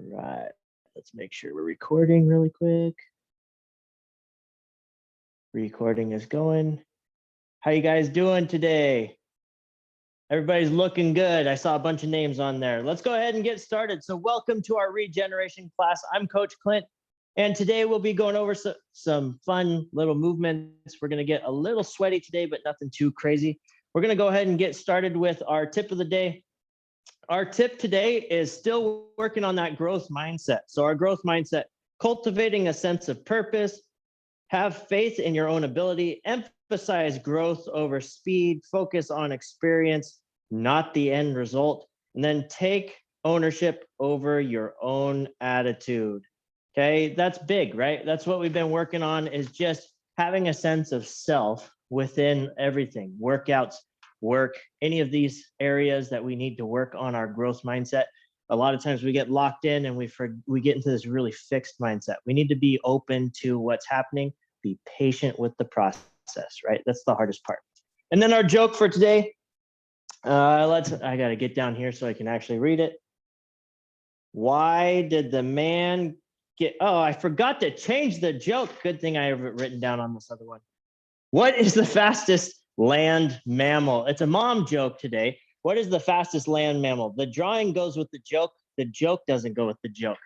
right, let's make sure we're recording really quick. Recording is going. How you guys doing today? Everybody's looking good. I saw a bunch of names on there. Let's go ahead and get started. So welcome to our regeneration class. I'm Coach Clint, and today we'll be going over some fun little movements. We're gonna get a little sweaty today, but nothing too crazy. We're gonna go ahead and get started with our tip of the day. Our tip today is still working on that growth mindset. So our growth mindset, cultivating a sense of purpose, have faith in your own ability, emphasize growth over speed, focus on experience, not the end result, and then take ownership over your own attitude. Okay, that's big, right? That's what we've been working on, is just having a sense of self within everything, workouts, work, any of these areas that we need to work on our growth mindset. A lot of times we get locked in and we get into this really fixed mindset. We need to be open to what's happening, be patient with the process, right? That's the hardest part. And then our joke for today, I got to get down here so I can actually read it. Why did the man I forgot to change the joke. Good thing I have it written down on this other one. What is the fastest land mammal? It's a mom joke today. What is the fastest land mammal? The drawing goes with the joke. The joke doesn't go with the joke.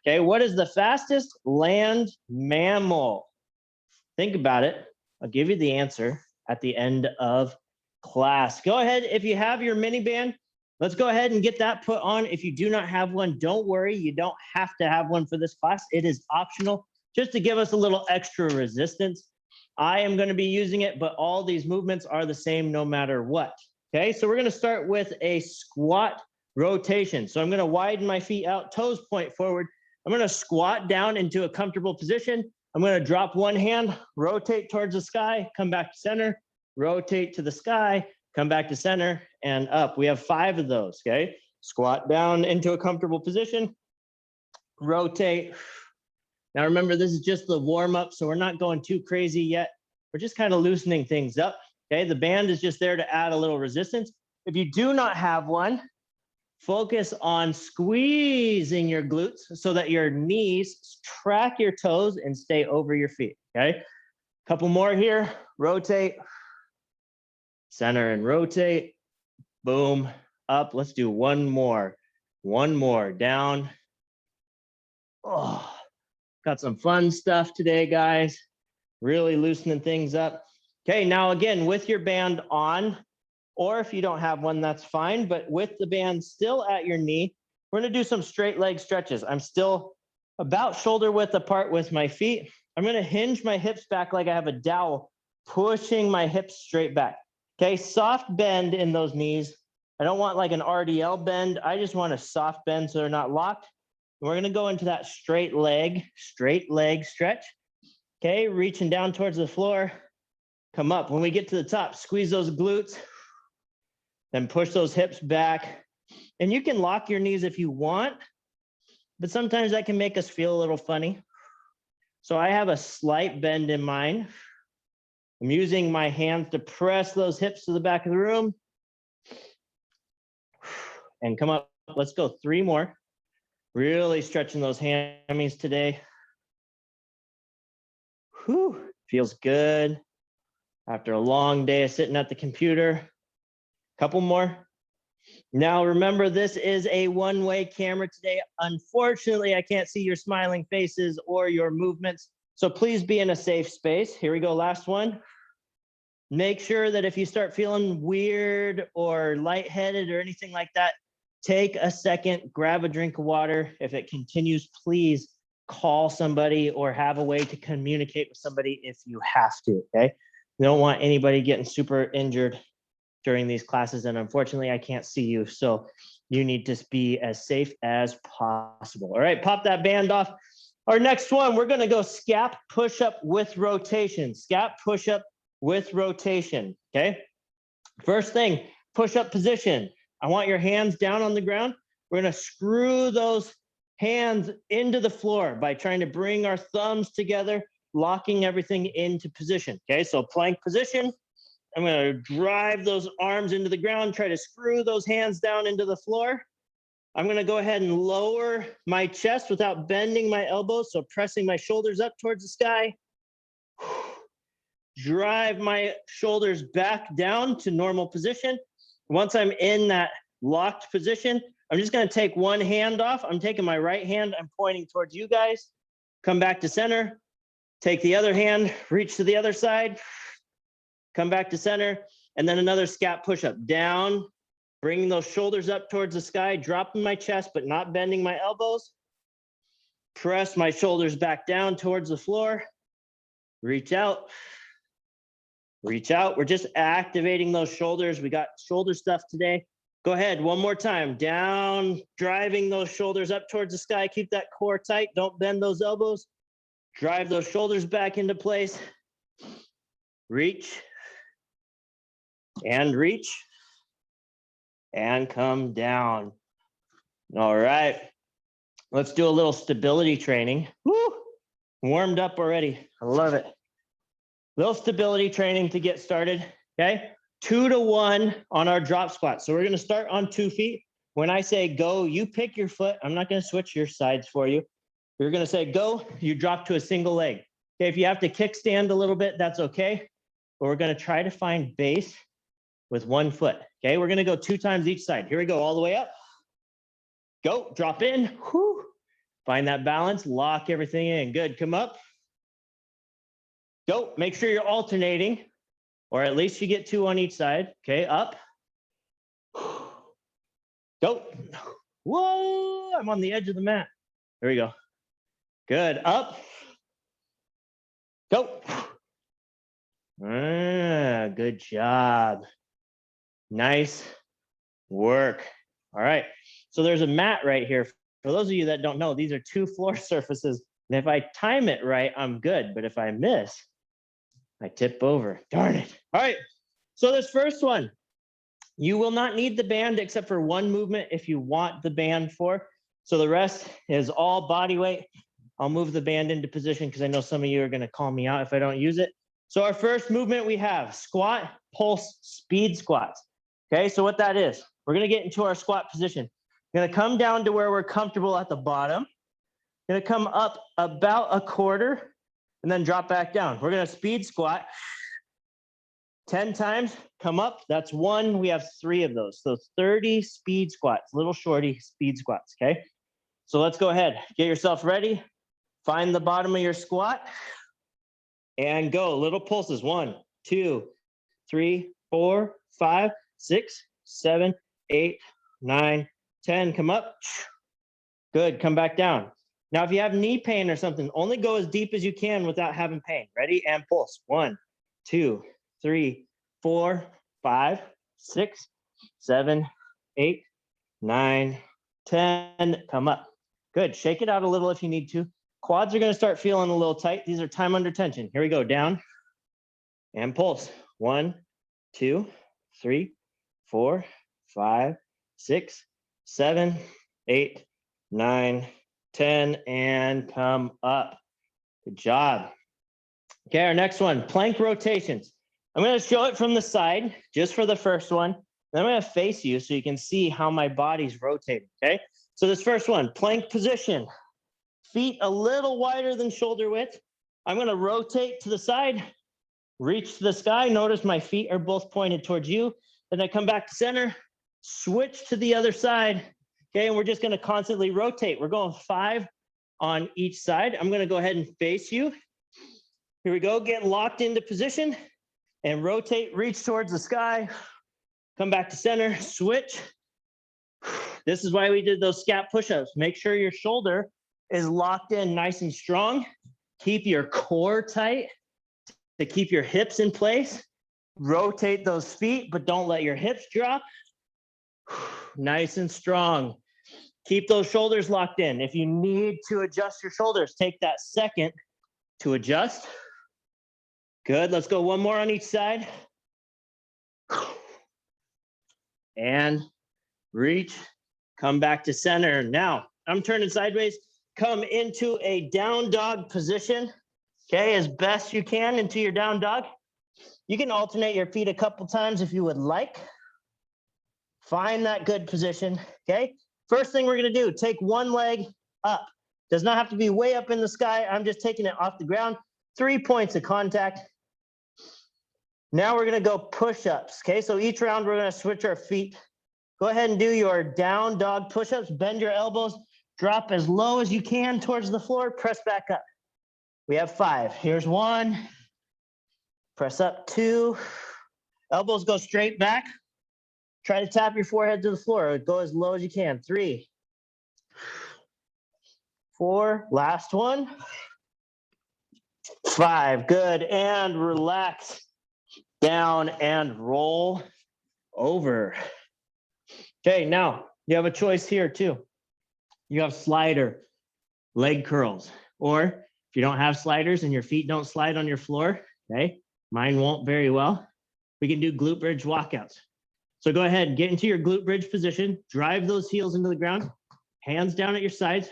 Okay, what is the fastest land mammal? Think about it. I'll give you the answer at the end of class. Go ahead. If you have your mini band, let's go ahead and get that put on. If you do not have one, don't worry. You don't have to have one for this class. It is optional, just to give us a little extra resistance. I am going to be using it, but all these movements are the same no matter what. Okay, so we're going to start with a squat rotation. So I'm going to widen my feet out, toes point forward. I'm going to squat down into a comfortable position. I'm going to drop one hand, rotate towards the sky, come back to center, rotate to the sky, come back to center, and up. We have 5 of those, okay? Squat down into a comfortable position, rotate. Now remember, this is just the warm up, so we're not going too crazy yet. We're just kind of loosening things up. Okay, the band is just there to add a little resistance. If you do not have one, focus on squeezing your glutes so that your knees track your toes and stay over your feet. Okay, couple more here. Rotate, center and rotate. Boom, up. Let's do one more. One more, down. Oh, got some fun stuff today, guys. Really loosening things up. Okay, now again, with your band on, or if you don't have one, that's fine, but with the band still at your knee, we're gonna do some straight leg stretches. I'm still about shoulder width apart with my feet. I'm gonna hinge my hips back like I have a dowel, pushing my hips straight back. Okay, soft bend in those knees. I don't want like an RDL bend. I just want a soft bend so they're not locked. We're gonna go into that straight leg stretch. Okay, reaching down towards the floor. Come up. When we get to the top, squeeze those glutes, then push those hips back. And you can lock your knees if you want, but sometimes that can make us feel a little funny. So I have a slight bend in mind. I'm using my hands to press those hips to the back of the room. And come up. Let's go 3 more. Really stretching those hammies today. Whew, feels good. After a long day of sitting at the computer. Couple more. Now remember, this is a one-way camera today. Unfortunately, I can't see your smiling faces or your movements. So please be in a safe space. Here we go, last one. Make sure that if you start feeling weird or lightheaded or anything like that, take a second, grab a drink of water. If it continues, please call somebody or have a way to communicate with somebody if you have to, okay? We don't want anybody getting super injured during these classes, and unfortunately, I can't see you, so you need to be as safe as possible. All right, pop that band off. Our next one, we're gonna go scap push-up with rotation. Scap push-up with rotation, okay? First thing, push-up position. I want your hands down on the ground. We're gonna screw those hands into the floor by trying to bring our thumbs together, locking everything into position. Okay, so plank position. I'm going to drive those arms into the ground, try to screw those hands down into the floor. I'm going to go ahead and lower my chest without bending my elbows. So pressing my shoulders up towards the sky. Drive my shoulders back down to normal position. Once I'm in that locked position, I'm just going to take one hand off. I'm taking my right hand. I'm pointing towards you guys. Come back to center. Take the other hand, reach to the other side. Come back to center. And then another scat push-up. Down, bringing those shoulders up towards the sky, dropping my chest, but not bending my elbows. Press my shoulders back down towards the floor. Reach out. Reach out. We're just activating those shoulders. We got shoulder stuff today. Go ahead, one more time. Down, driving those shoulders up towards the sky. Keep that core tight. Don't bend those elbows. Drive those shoulders back into place. Reach. And reach. And come down. All right. Let's do a little stability training. Woo! Warmed up already. I love it. Little stability training to get started. Okay. 2 to 1 on our drop squat. So we're going to start on 2 feet. When I say go, you pick your foot. I'm not going to switch your sides for you. You're going to say go, you drop to a single leg. Okay. If you have to kickstand a little bit, that's okay. But we're going to try to find base with 1 foot. Okay. We're going to go 2 times each side. Here we go. All the way up. Go. Drop in. Whew. Find that balance. Lock everything in. Good. Come up. Go. Make sure you're alternating, or at least you get 2 on each side. Okay. Up. Go. Whoa. I'm on the edge of the mat. There we go. Good. Up. Go. Good job. Nice work. All right. So there's a mat right here. For those of you that don't know, these are 2 floor surfaces. And if I time it right, I'm good. But if I miss, I tip over. Darn it. All right. So this first one, you will not need the band except for 1 movement if you want the band for. So the rest is all body weight. I'll move the band into position because I know some of you are going to call me out if I don't use it. So our first movement we have squat, pulse, speed squats. Okay, so what that is, we're going to get into our squat position. We're going to come down to where we're comfortable at the bottom. We're going to come up about a quarter and then drop back down. We're going to speed squat 10 times, come up. That's 1. We have 3 of those. So 30 speed squats, little shorty speed squats. Okay, so let's go ahead. Get yourself ready. Find the bottom of your squat and go. Little pulses. 1, 2, 3, 4, 5, 6, 7, 8, 9, 10. Come up. Good. Come back down. Now, if you have knee pain or something, only go as deep as you can without having pain. Ready? And pulse. 1, 2, 3, 4, 5, 6, 7, 8, 9, 10. Come up. Good. Shake it out a little if you need to. Quads are going to start feeling a little tight. These are time under tension. Here we go. Down and pulse. 1, 2, 3, 4, 5, 6, 7, 8, 9, 10, and come up. Good job. Okay, our next one, plank rotations. I'm going to show it from the side just for the first one. Then I'm going to face you so you can see how my body's rotating. Okay, so this first one, plank position. Feet a little wider than shoulder width. I'm going to rotate to the side, reach to the sky. Notice my feet are both pointed towards you. Then I come back to center, switch to the other side. Okay, and we're just going to constantly rotate. We're going 5 on each side. I'm going to go ahead and face you. Here we go. Get locked into position and rotate, reach towards the sky. Come back to center, switch. This is why we did those scat push-ups. Make sure your shoulder is locked in nice and strong. Keep your core tight to keep your hips in place. Rotate those feet, but don't let your hips drop. Nice and strong. Keep those shoulders locked in. If you need to adjust your shoulders, take that second to adjust. Good. Let's go 1 more on each side. And reach. Come back to center. Now, I'm turning sideways. Come into a down dog position, okay, as best you can into your down dog. You can alternate your feet a couple times if you would like. Find that good position, okay? First thing we're gonna do, take one leg up. Does not have to be way up in the sky. I'm just taking it off the ground. 3 points of contact. Now we're gonna go push-ups, okay? So each round we're gonna switch our feet. Go ahead and do your down dog push-ups. Bend your elbows, drop as low as you can towards the floor, press back up. We have 5. Here's 1. Press up 2. Elbows go straight back. Try to tap your forehead to the floor. Go as low as you can. 3, 4, last one. 5, good, and relax. Down and roll over. Okay, now you have a choice here too. You have slider, leg curls, or if you don't have sliders and your feet don't slide on your floor, okay, mine won't very well, we can do glute bridge walkouts. So go ahead, get into your glute bridge position, drive those heels into the ground, hands down at your sides,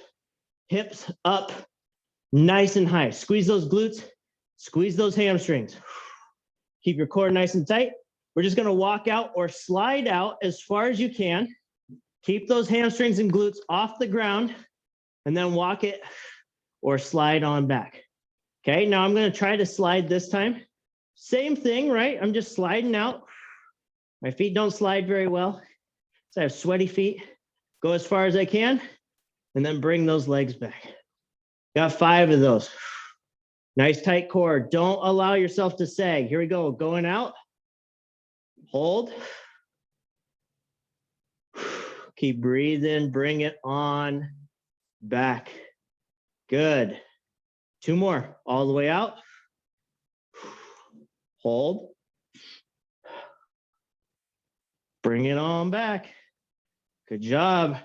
hips up, nice and high. Squeeze those glutes, squeeze those hamstrings. Keep your core nice and tight. We're just gonna walk out or slide out as far as you can. Keep those hamstrings and glutes off the ground and then walk it or slide on back. Okay, now I'm gonna try to slide this time. Same thing, right? I'm just sliding out. My feet don't slide very well, so I have sweaty feet. Go as far as I can and then bring those legs back. Got 5 of those. Nice tight core. Don't allow yourself to sag. Here we go. Going out. Hold. Keep breathing. Bring it on back. Good. 2 more. All the way out. Hold. Bring it on back. Good job.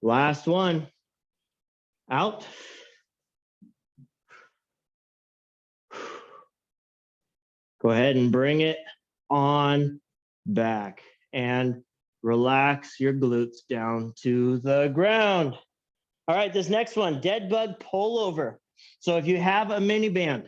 Last one. Out. Go ahead and bring it on back and relax your glutes down to the ground. All right, this next one, dead bug pullover. So if you have a mini band,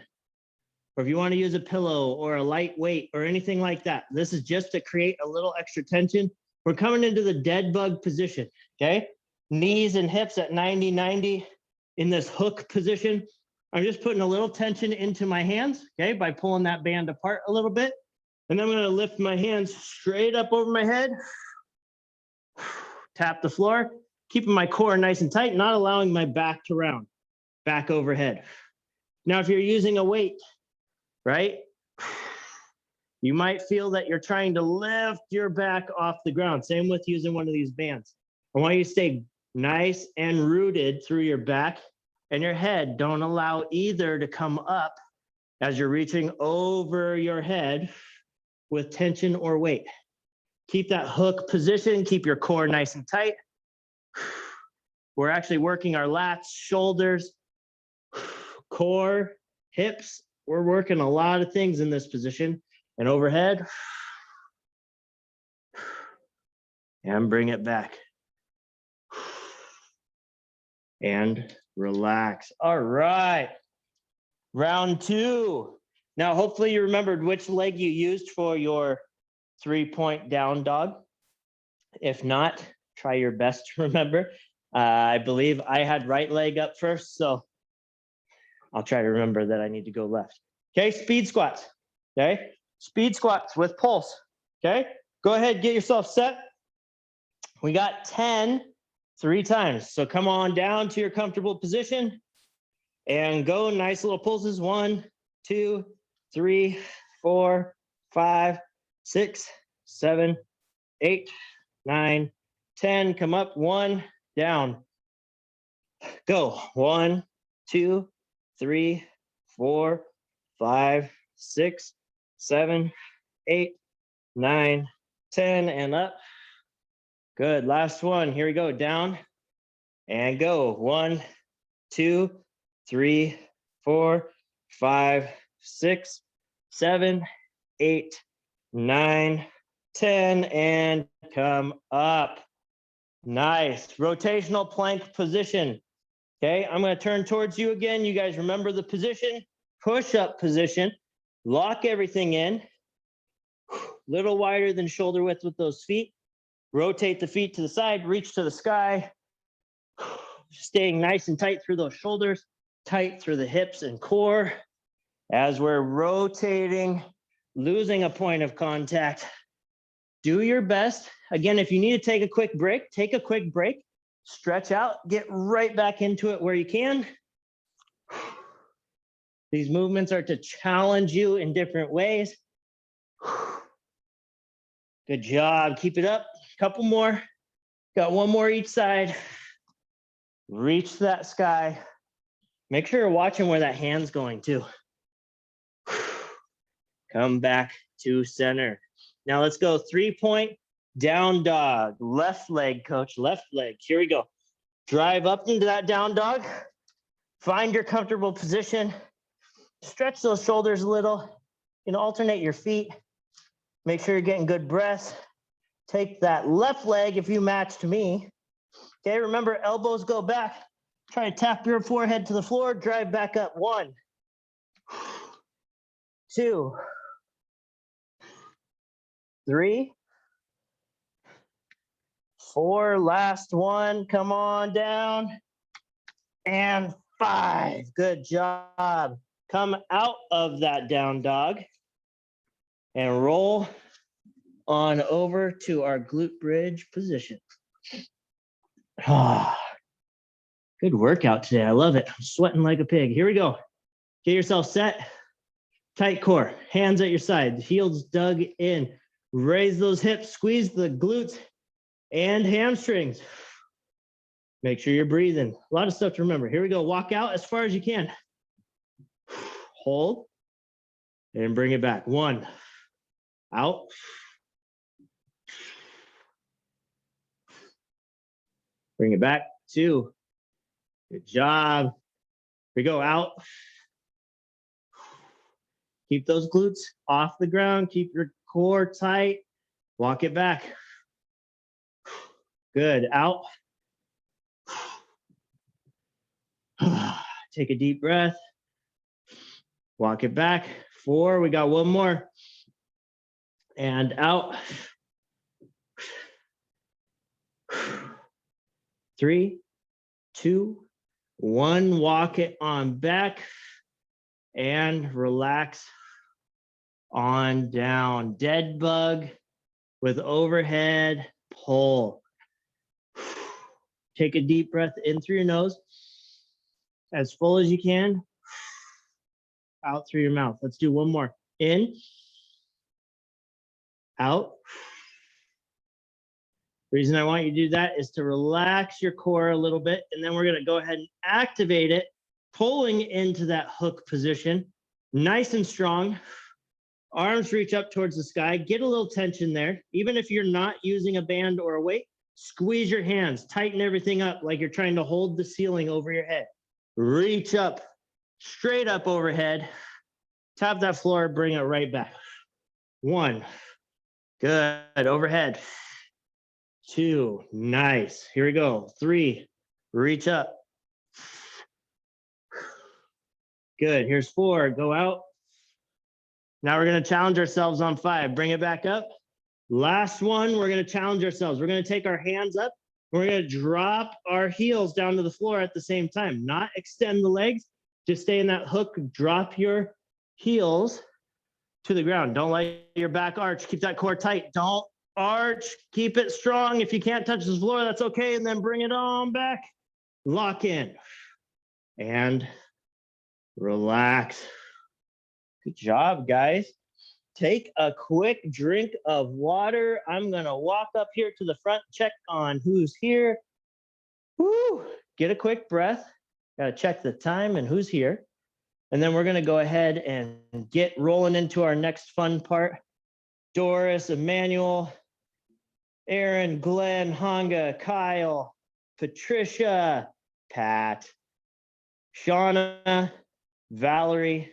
or if you want to use a pillow or a light weight or anything like that, this is just to create a little extra tension. We're coming into the dead bug position, okay? Knees and hips at 90-90 in this hook position. I'm just putting a little tension into my hands, okay, by pulling that band apart a little bit. And then I'm gonna lift my hands straight up over my head, tap the floor, keeping my core nice and tight, not allowing my back to round, back overhead. Now, if you're using a weight, right, you might feel that you're trying to lift your back off the ground. Same with using one of these bands. I want you to stay nice and rooted through your back and your head. Don't allow either to come up as you're reaching over your head with tension or weight. Keep that hook position, keep your core nice and tight. We're actually working our lats, shoulders, core, hips. We're working a lot of things in this position. And overhead. And bring it back. And relax. All right. Round 2. Now, hopefully you remembered which leg you used for your 3-point down dog. If not, try your best to remember. I believe I had right leg up first, so I'll try to remember that I need to go left. Okay, speed squats. Okay, speed squats with pulse. Okay, go ahead, get yourself set. We got 10, 3 times. So come on down to your comfortable position and go nice little pulses. 1, 2, 3, 4, 5, 6, 7, 8, 9, 10. Come up, 1, down. Go. 1, 2, 3, 4, 5, 6, 7, 8, 9, 10, and up. Good. Last one. Here we go. Down and go. 1, 2, 3, 4, 5, 6, 7, 8, 9, 10, and come up. Nice. Rotational plank position. Okay, I'm going to turn towards you again. You guys remember the position, push-up position, lock everything in, little wider than shoulder width with those feet. Rotate the feet to the side, reach to the sky, staying nice and tight through those shoulders, tight through the hips and core. As we're rotating, losing a point of contact, do your best. Again, if you need to take a quick break, take a quick break, stretch out, get right back into it where you can. These movements are to challenge you in different ways. Good job. Keep it up. Couple more. Got one more each side. Reach that sky. Make sure you're watching where that hand's going too. Come back to center. Now let's go 3-point down dog. Left leg, coach, left leg. Here we go. Drive up into that down dog. Find your comfortable position. Stretch those shoulders a little. You can alternate your feet. Make sure you're getting good breaths. Take that left leg if you match to me. Okay, remember, elbows go back. Try to tap your forehead to the floor. Drive back up. 1, 2, 3, 4. Last one. Come on down. And 5. Good job. Come out of that down dog and roll on over to our glute bridge position. Good workout today. I love it. I'm sweating like a pig. Here we go. Get yourself set. Tight core. Hands at your side. Heels dug in. Raise those hips. Squeeze the glutes and hamstrings. Make sure you're breathing. A lot of stuff to remember. Here we go. Walk out as far as you can. Hold and bring it back. 1, out. Bring it back. 2. Good job. Here we go. Out. Keep those glutes off the ground. Keep your core tight. Walk it back. Good. Out. Take a deep breath. Walk it back. 4. We got one more. And out. 3, 2, 1. Walk it on back and relax on down. Dead bug with overhead pull. Take a deep breath in through your nose, as full as you can. Out through your mouth. Let's do one more. In, out. The reason I want you to do that is to relax your core a little bit, and then we're going to go ahead and activate it, pulling into that hook position, nice and strong. Arms reach up towards the sky. Get a little tension there. Even if you're not using a band or a weight, squeeze your hands, tighten everything up like you're trying to hold the ceiling over your head. Reach up, straight up overhead. Tap that floor, bring it right back. 1, good, overhead. 2, nice. Here we go. 3, reach up. Good, here's 4, go out. Now we're going to challenge ourselves on 5. Bring it back up. Last one, we're going to challenge ourselves. We're going to take our hands up. We're going to drop our heels down to the floor at the same time. Not extend the legs. Just stay in that hook. Drop your heels to the ground. Don't let your back arch. Keep that core tight. Don't arch. Keep it strong. If you can't touch the floor, that's okay. And then bring it on back. Lock in. And relax. Good job, guys. Take a quick drink of water. I'm going to walk up here to the front, check on who's here. Woo! Get a quick breath. Got to check the time and who's here. And then we're going to go ahead and get rolling into our next fun part. Doris, Emmanuel, Aaron, Glenn, Hanga, Kyle, Patricia, Pat, Shauna, Valerie,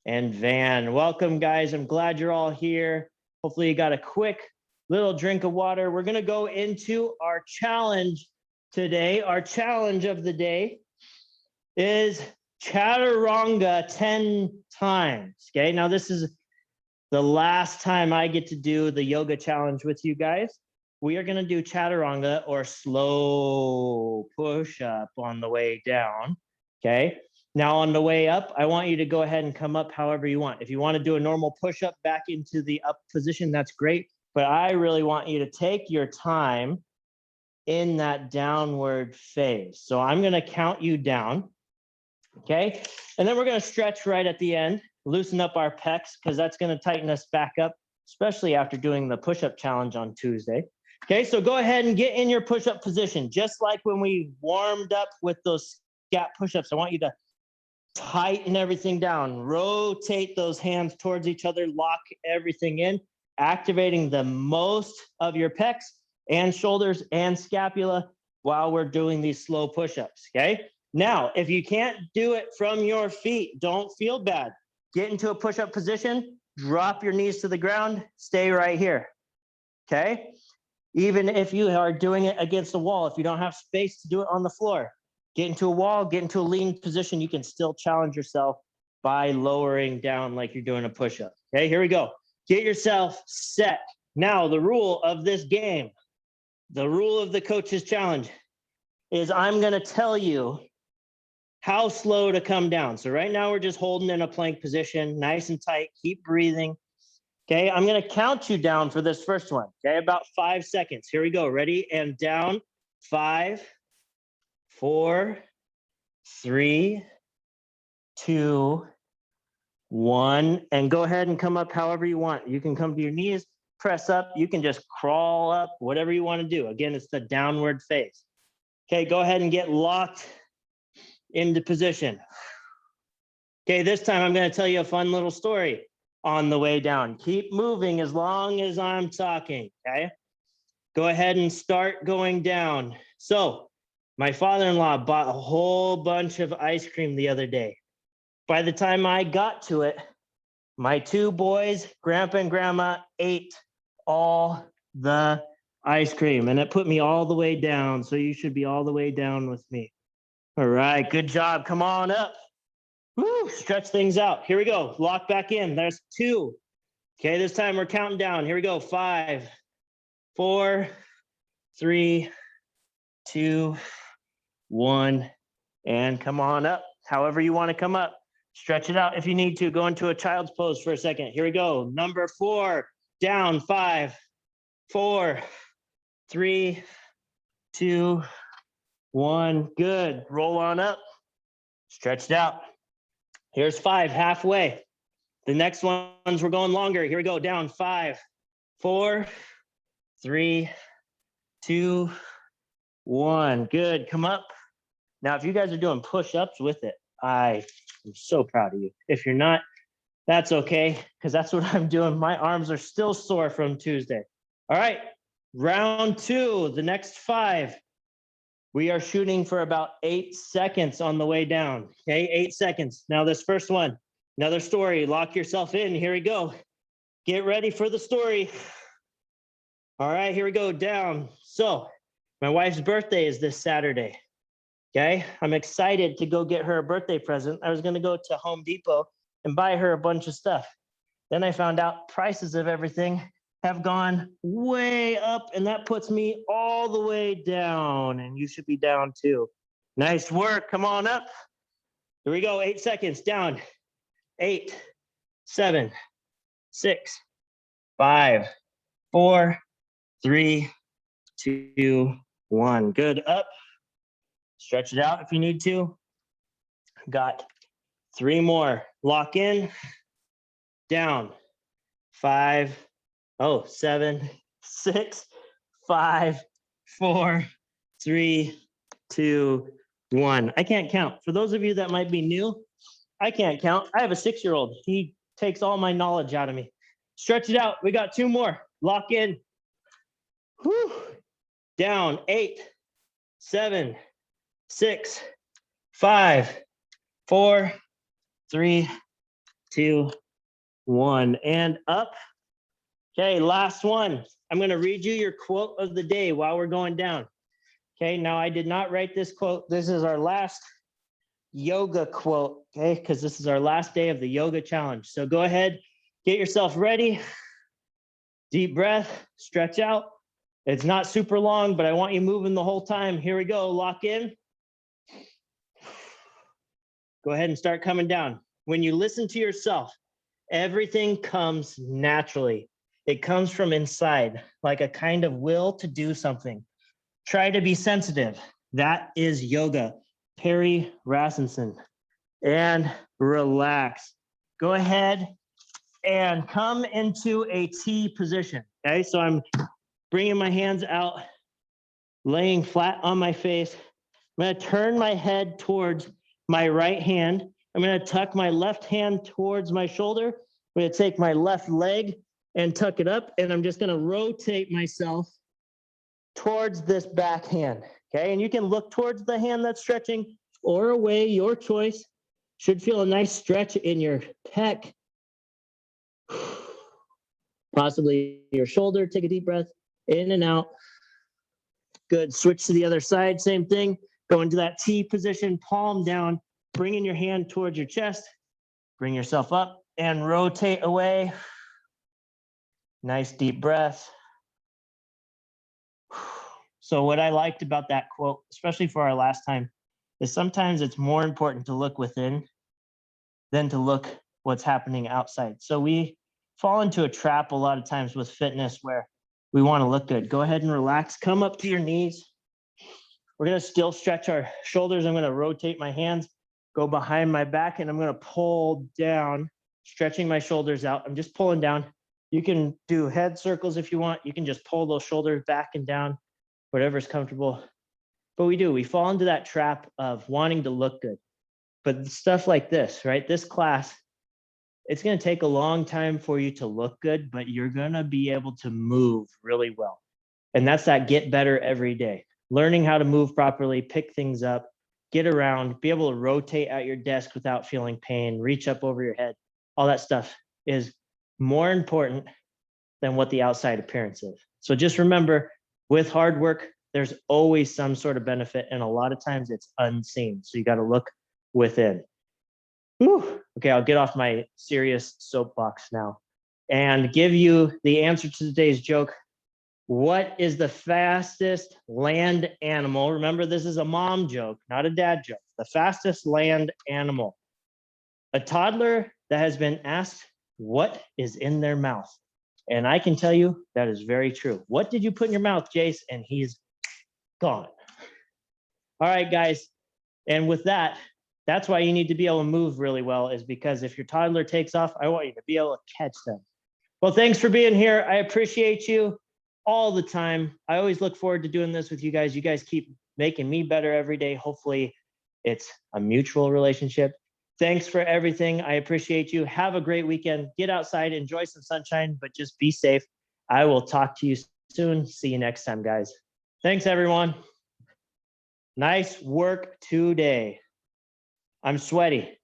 and Van. Welcome, guys. I'm glad you're all here. Hopefully you got a quick little drink of water. We're going to go into our challenge today. Our challenge of the day is chaturanga 10 times. Okay, now this is the last time I get to do the yoga challenge with you guys. we are going to do chaturanga or slow push up on the way down. Okay. Now on the way up, I want you to go ahead and come up however you want. If you want to do a normal push up back into the up position, that's great. But I really want you to take your time in that downward phase. So I'm going to count you down. Okay. And then we're going to stretch right at the end, loosen up our pecs because that's going to tighten us back up, especially after doing the push-up challenge on Tuesday. Okay, so go ahead and get in your push-up position. Just like when we warmed up with those scat push-ups, I want you to tighten everything down, rotate those hands towards each other, lock everything in, activating the most of your pecs and shoulders and scapula while we're doing these slow push-ups, okay? Now, if you can't do it from your feet, don't feel bad. Get into a push-up position, drop your knees to the ground, stay right here, okay? Even if you are doing it against a wall, if you don't have space to do it on the floor, get into a wall, get into a lean position, you can still challenge yourself by lowering down like you're doing a push-up. Okay, here we go. Get yourself set. Now, the rule of this game, the rule of the coach's challenge is I'm gonna tell you how slow to come down. So right now we're just holding in a plank position, nice and tight, keep breathing. Okay, I'm gonna count you down for this first one. Okay, about 5 seconds. Here we go, ready? And down, 5, 4, 3, 2, 1. And go ahead and come up however you want. You can come to your knees, press up, you can just crawl up, whatever you want to do. Again, it's the downward face. Okay, go ahead and get locked into position. Okay, this time I'm going to tell you a fun little story on the way down. Keep moving as long as I'm talking, okay? Go ahead and start going down. So my father-in-law bought a whole bunch of ice cream the other day. By the time I got to it, my 2 boys, grandpa and grandma, ate all the ice cream, and it put me all the way down. So you should be all the way down with me. All right, good job. Come on up. Woo, stretch things out. Here we go. Lock back in. There's 2. Okay, this time we're counting down. Here we go. 5, 4, 3, 2, 1, and come on up. However you want to come up. Stretch it out if you need to. Go into a child's pose for a second. Here we go. Number 4, down. 5, 4, 3, 2, 1. Good. Roll on up. Stretched out. Here's 5, halfway. The next ones we're going longer. Here we go. Down. 5, 4, 3, 2, 1. Good. Come up. Now, if you guys are doing push-ups with it, I am so proud of you. If you're not, that's okay, because that's what I'm doing. My arms are still sore from Tuesday. All right, round 2, the next 5. We are shooting for about 8 seconds on the way down. Okay, 8 seconds. Now this first one, another story. Lock yourself in. Here we go. Get ready for the story. All right, here we go. Down. So my wife's birthday is this Saturday. Okay, I'm excited to go get her a birthday present. I was going to go to Home Depot and buy her a bunch of stuff. Then I found out prices of everything have gone way up, and that puts me all the way down, and you should be down too. Nice work. Come on up. Here we go. 8 seconds. Down. 8, 7, 6, 5, 4, 3, 2, 1. Good. Up. Stretch it out if you need to. Got 3 more. Lock in. Down. 5, 7, 6, 5, 4, 3, 2, 1. I can't count. For those of you that might be new, I can't count. I have a 6-year-old. He takes all my knowledge out of me. Stretch it out. We got 2 more. Lock in. Whew. Down. 8, 7, 6, 5, 4, 3, 2, 1. And up. Okay, last one. I'm going to read you your quote of the day while we're going down. Okay, now I did not write this quote. This is our last yoga quote, okay, because this is our last day of the yoga challenge. So go ahead, get yourself ready. Deep breath, stretch out. It's not super long, but I want you moving the whole time. Here we go. Lock in. Go ahead and start coming down. When you listen to yourself, everything comes naturally. It comes from inside, like a kind of will to do something. Try to be sensitive. That is yoga. Perry Rasmussen. And relax. Go ahead and come into a T position. Okay, so I'm bringing my hands out, laying flat on my face. I'm going to turn my head towards my right hand. I'm going to tuck my left hand towards my shoulder. I'm going to take my left leg and tuck it up, and I'm just going to rotate myself towards this back hand. Okay, and you can look towards the hand that's stretching or away, your choice. Should feel a nice stretch in your pec, possibly your shoulder. Take a deep breath in and out. Good. Switch to the other side. Same thing. Go into that T position, palm down, bringing your hand towards your chest. Bring yourself up and rotate away. Nice deep breath. So what I liked about that quote, especially for our last time, is sometimes it's more important to look within than to look what's happening outside. So we fall into a trap a lot of times with fitness where we want to look good. Go ahead and relax. Come up to your knees. We're going to still stretch our shoulders. I'm going to rotate my hands, go behind my back, and I'm going to pull down, stretching my shoulders out. I'm just pulling down. You can do head circles if you want. You can just pull those shoulders back and down, whatever's comfortable. But we fall into that trap of wanting to look good. But stuff like this, right? This class, it's going to take a long time for you to look good, but you're going to be able to move really well. And that's that get better every day. Learning how to move properly, pick things up, get around, be able to rotate at your desk without feeling pain, reach up over your head. All that stuff is more important than what the outside appearance is. So just remember, with hard work, there's always some sort of benefit, and a lot of times it's unseen. So you got to look within. Whew. Okay, I'll get off my serious soapbox now and give you the answer to today's joke. What is the fastest land animal? Remember, this is a mom joke, not a dad joke. The fastest land animal. A toddler that has been asked what is in their mouth. And I can tell you that is very true. What did you put in your mouth, Jace? And he's gone. All right, guys. And with that, that's why you need to be able to move really well, is because if your toddler takes off, I want you to be able to catch them. Well, thanks for being here. I appreciate you all the time. I always look forward to doing this with you guys. You guys keep making me better every day. Hopefully it's a mutual relationship. Thanks for everything. I appreciate you. Have a great weekend. Get outside, enjoy some sunshine, but just be safe. I will talk to you soon. See you next time, guys. Thanks, everyone. Nice work today. I'm sweaty.